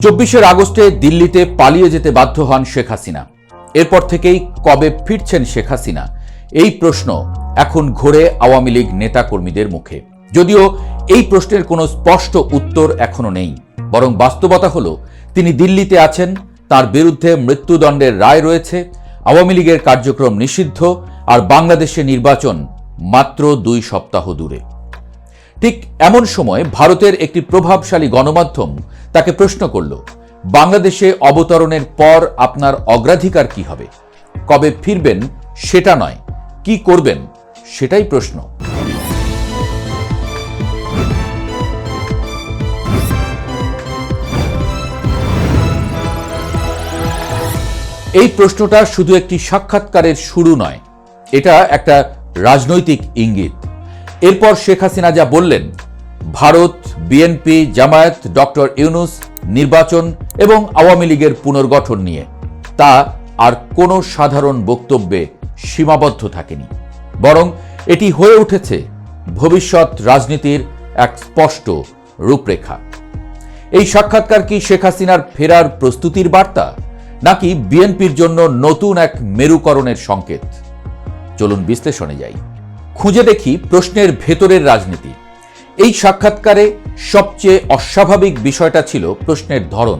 24 আগস্টে দিল্লিতে পালিয়ে যেতে বাধ্য হন শেখ হাসিনা। এরপর থেকেই কবে ফিরছেন শেখ হাসিনা, এই প্রশ্ন এখন ঘোরে আওয়ামী লীগ নেতাকর্মীদের মুখে। যদিও এই প্রশ্নের কোনো স্পষ্ট উত্তর এখনো নেই, বরং বাস্তবতা হলো তিনি দিল্লিতে আছেন, তার বিরুদ্ধে মৃত্যুদণ্ডের রায় রয়েছে, আওয়ামী লীগের কার্যক্রম নিষিদ্ধ, আর বাংলাদেশে নির্বাচন মাত্র 2 সপ্তাহ দূরে। ঠিক এমন সময় ভারতের একটি প্রভাবশালী গণমাধ্যম তাকে প্রশ্ন করল, বাংলাদেশে অবতরণের পর আপনার অগ্রাধিকার কি হবে? কবে ফিরবেন সেটা নয়, কি করবেন সেটাই প্রশ্ন। এই প্রশ্নটা শুধু একটি সাক্ষাৎকারের শুরু নয়, এটা একটা রাজনৈতিক ইঙ্গিত। এরপর শেখ হাসিনা যা বললেন, ভারত, বিএনপি, জামায়াত, ডক্টর ইউনূস, নির্বাচন এবং আওয়ামী লীগের পুনর্গঠন নিয়ে, তা আর কোনো সাধারণ বক্তব্যে সীমাবদ্ধ থাকেনি, বরং এটি হয়ে উঠেছে ভবিষ্যৎ রাজনীতির এক স্পষ্ট রূপরেখা। এই সাক্ষাৎকার কি শেখ হাসিনার ফেরার প্রস্তুতির বার্তা, নাকি বিএনপির জন্য নতুন এক মেরুকরণের সংকেত? চলুন বিশ্লেষণে যাই, খুঁজে দেখি প্রশ্নের ভেতরের রাজনীতি। এই সাক্ষাৎকারে সবচেয়ে অস্বাভাবিক বিষয়টা ছিল প্রশ্নের ধরন।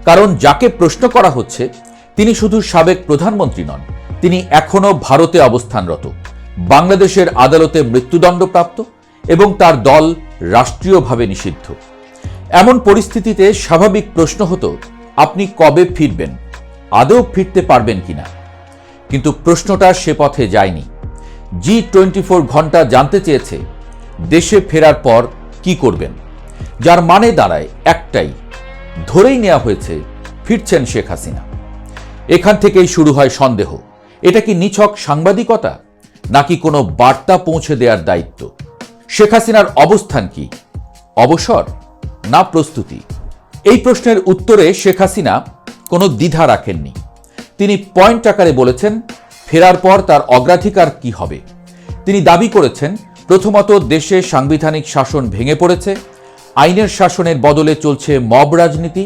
কারণ যাকে প্রশ্ন করা হচ্ছে তিনি শুধু সাবেক প্রধানমন্ত্রী নন, তিনি এখনো ভারতে অবস্থানরত, বাংলাদেশের আদালতে মৃত্যুদণ্ডপ্রাপ্ত এবং তার দল রাষ্ট্রীয়ভাবে নিষিদ্ধ। এমন পরিস্থিতিতে স্বাভাবিক প্রশ্ন হতো, আপনি কবে ফিরবেন, আদৌ ফিরতে পারবেন কিনা? কিন্তু প্রশ্নটা সে পথে যায়নি। G24 ঘন্টা জানতে চেয়েছে দেশে ফেরার পর কি করবেন, যার মানে দাঁড়ায় একটাই, ধরেই নেওয়া হয়েছে ফিরছেন শেখ হাসিনা। এখান থেকেই শুরু হয় সন্দেহ, এটা কি নিছক সাংবাদিকতা, নাকি কোনো বার্তা পৌঁছে দেওয়ার দায়িত্ব? শেখ হাসিনার অবস্থান কি, অবসর না প্রস্তুতি? এই প্রশ্নের উত্তরে শেখ হাসিনা কোনো দ্বিধা রাখেননি। তিনি পয়েন্ট আকারে বলেছেন ফেরার পর তার অগ্রাধিকার কি হবে। তিনি দাবি করেছেন, প্রথমত দেশে সাংবিধানিক শাসন ভেঙে পড়েছে, আইনের শাসনের বদলে চলছে মব রাজনীতি,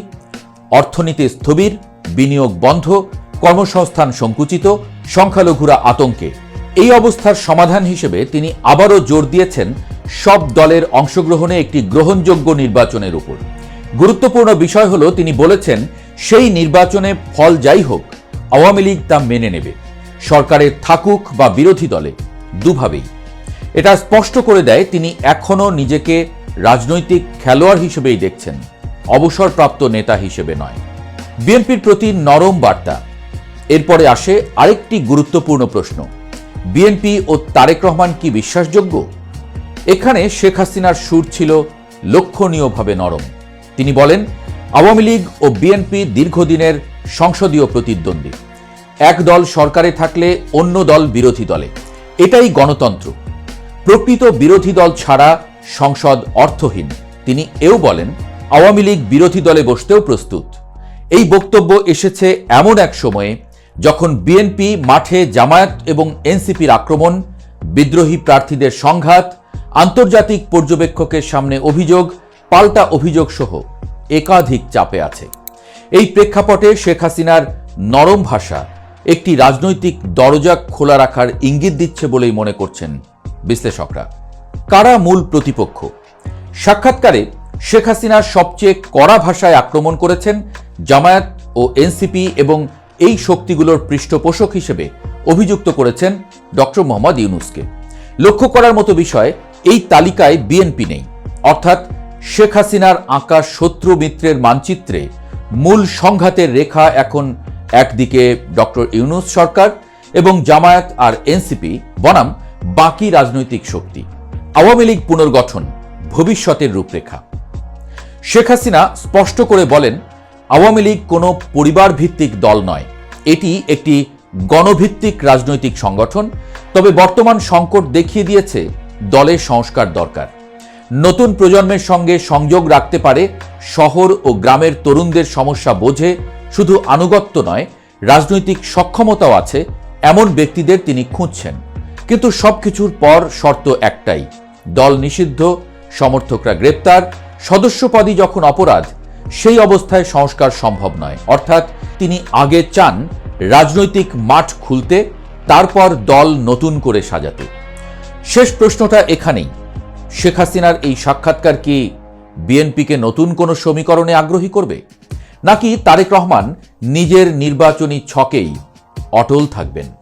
অর্থনীতি স্থবির, বিনিয়োগ বন্ধ, কর্মসংস্থান সংকুচিত, সংখ্যালঘুরা আতঙ্কে। এই অবস্থার সমাধান হিসেবে তিনি আবারও জোর দিয়েছেন সব দলের অংশগ্রহণে একটি গ্রহণযোগ্য নির্বাচনের উপর। গুরুত্বপূর্ণ বিষয় হলো, তিনি বলেছেন সেই নির্বাচনে ফল যাই হোক আওয়ামী লীগ তা মেনে নেবে, সরকারে থাকুক বা বিরোধী দলে, দুভাবেই। এটা স্পষ্ট করে দেয় তিনি এখনো নিজেকে রাজনৈতিক খেলোয়াড় হিসেবেই দেখছেন, অবসরপ্রাপ্ত নেতা হিসেবে নয়। বিএনপির প্রতি নরম বার্তা। এরপরে আসে আরেকটি গুরুত্বপূর্ণ প্রশ্ন, বিএনপি ও তারেক রহমান কি বিশ্বাসযোগ্য? এখানে শেখ হাসিনার সুর ছিল লক্ষণীয়ভাবে নরম। তিনি বলেন, আওয়ামী লীগ ও বিএনপি দীর্ঘদিনের সংসদীয় প্রতিদ্বন্দ্বী, এক দল সরকারে থাকলে অন্য দল বিরোধী দলে, এটাই গণতন্ত্র। প্রকৃত বিরোধী দল ছাড়া সংসদ অর্থহীন। তিনি এও বলেন, আওয়ামী লীগ বিরোধী দলে বসতেও প্রস্তুত। এই বক্তব্য এসেছে এমন এক সময়ে যখন বিএনপি মাঠে জামায়াত এবং এনসিপির আক্রমণ, বিদ্রোহী প্রার্থীদের সংঘাত, আন্তর্জাতিক পর্যবেক্ষকের সামনে অভিযোগ, পাল্টা অভিযোগ সহ একাধিক চাপে আছে। এই প্রেক্ষাপটে শেখ হাসিনার নরম ভাষা একটি রাজনৈতিক দরজা খোলা রাখার ইঙ্গিত দিচ্ছে বলেই মনে করছেন বিশ্লেষকরা। কারা মূল প্রতিপক্ষ? সাক্ষাৎকারে শেখ হাসিনা সবচেয়ে কড়া ভাষায় আক্রমণ করেছেন জামায়াত ও এনসিপি এবং এই শক্তিগুলোর পৃষ্ঠপোষক হিসেবে অভিযুক্ত করেছেন ডক্টর মোহাম্মদ ইউনূসকে। লক্ষ্য করার মতো বিষয়, এই তালিকায় বিএনপি নেই, অর্থাৎ শেখ হাসিনার আঁকা শত্রু মিত্রের মানচিত্রে মূল সংঘাতের রেখা এখন একদিকে ডক্টর ইউনূস সরকার এবং জামায়াত আর এনসিপি বনাম বাকি রাজনৈতিক শক্তি। আওয়ামী লীগ পুনর্গঠন, ভবিষ্যতের রূপরেখা। শেখ হাসিনা স্পষ্ট করে বলেন, আওয়ামী লীগ কোনো পরিবার ভিত্তিক দল নয়, এটি একটি গণভিত্তিক রাজনৈতিক সংগঠন। তবে বর্তমান সংকট দেখিয়ে দিয়েছে দলের সংস্কার দরকার। নতুন প্রজন্মের সঙ্গে সংযোগ রাখতে পারে, শহর ও গ্রামের তরুণদের সমস্যা বোঝে, শুধু আনুগত্য নয় রাজনৈতিক সক্ষমতাও আছে, এমন ব্যক্তিদের তিনি খুঁজছেন। কিন্তু সবকিছুর পর শর্ত একটাই, দল নিষিদ্ধ, সমর্থকরা গ্রেপ্তার, সদস্যপদই যখন অপরাধ, সেই অবস্থায় সংস্কার সম্ভব নয়। অর্থাৎ তিনি আগে চান রাজনৈতিক মাঠ খুলতে, তারপর দল নতুন করে সাজাতে। শেষ প্রশ্নটা এখানেই, শেখ হাসিনার এই সাক্ষাৎকার কি বিএনপিকে নতুন কোনো সমীকরণে আগ্রহী করবে, নাকি তারেক রহমান নিজের নির্বাচনী ছকেই অটল থাকবেন?